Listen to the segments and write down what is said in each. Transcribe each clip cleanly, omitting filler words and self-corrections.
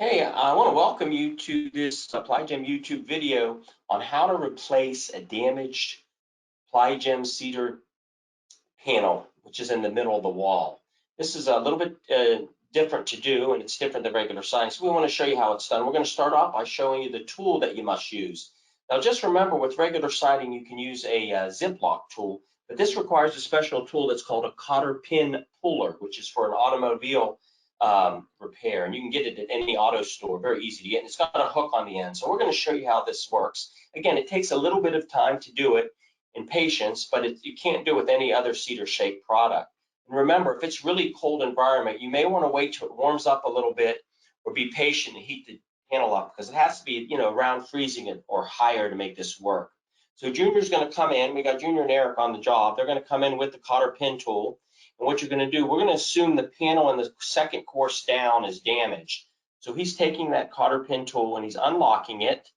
Hey, I want to welcome you to this PlyGem YouTube video on how to replace a damaged PlyGem Cedar panel, which is in the middle of the wall. This is a little bit different to do, and it's different than regular siding. So we want to show you how it's done. We're going to start off by showing you the tool that you must use. Now, just remember, with regular siding, you can use a Ziploc tool, but this requires a special tool that's called a Cotter Pin Puller, which is for an automobile repair, and you can get it at any auto store, very easy to get, and it's got a hook on the end. So we're going to show you how this works. Again, it takes a little bit of time to do it and patience, but you can't do it with any other cedar shaped product. And remember, if it's really cold environment, you may want to wait till it warms up a little bit, or be patient and heat the panel up, because it has to be, around freezing it or higher to make this work. So Junior's going to come in. We got Junior and Eric on the job. They're going to come in with the Cotter Pin Tool. And what you're going to do, we're going to assume the panel in the second course down is damaged. So he's taking that Cotter Pin Tool and he's unlocking it,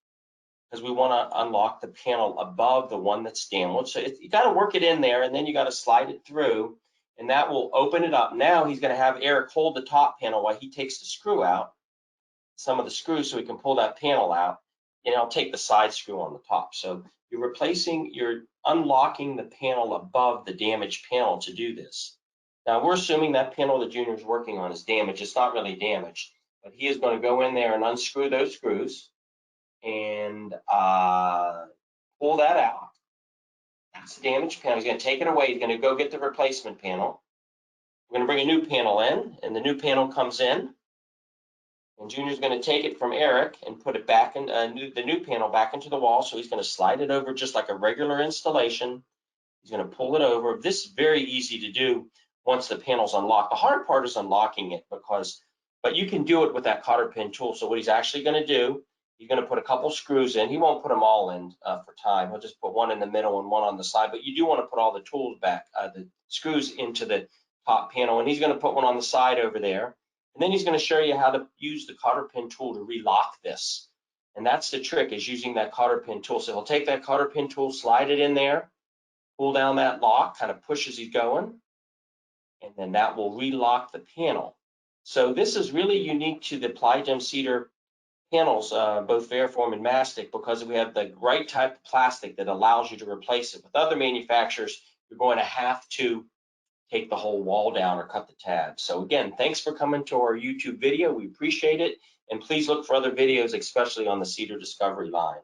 because we want to unlock the panel above the one that's damaged. So you got to work it in there, and then you got to slide it through, and that will open it up. Now he's going to have Eric hold the top panel while he takes the screw out, some of the screws, so he can pull that panel out, and I'll take the side screw on the top. So you're unlocking the panel above the damaged panel to do this. Now we're assuming that panel that Junior's working on is damaged. It's not really damaged, but he is going to go in there and unscrew those screws and pull that out. That's the damaged panel. He's going to take it away. He's going to go get the replacement panel. We're going to bring a new panel in, and the new panel comes in. And Junior's going to take it from Eric and put it back in the new panel back into the wall. So he's going to slide it over just like a regular installation. He's going to pull it over. This is very easy to do once the panel's unlocked. The hard part is unlocking it, but you can do it with that Cotter Pin tool. So what he's actually going to do, he's going to put a couple screws in. He won't put them all in for time. He'll just put one in the middle and one on the side. But you do want to put all the tools back, the screws into the top panel. And he's going to put one on the side over there. And then he's going to show you how to use the Cotter Pin tool to relock this. And that's the trick, is using that Cotter Pin tool. So he'll take that Cotter Pin tool, slide it in there, pull down that lock, kind of push as he's going, and then that will relock the panel. So this is really unique to the PlyGem Cedar panels, both Variform and mastic, because we have the right type of plastic that allows you to replace it. With other manufacturers, you're going to have to take the whole wall down or cut the tabs. So again, thanks for coming to our YouTube video. We appreciate it. And please look for other videos, especially on the Cedar Discovery line.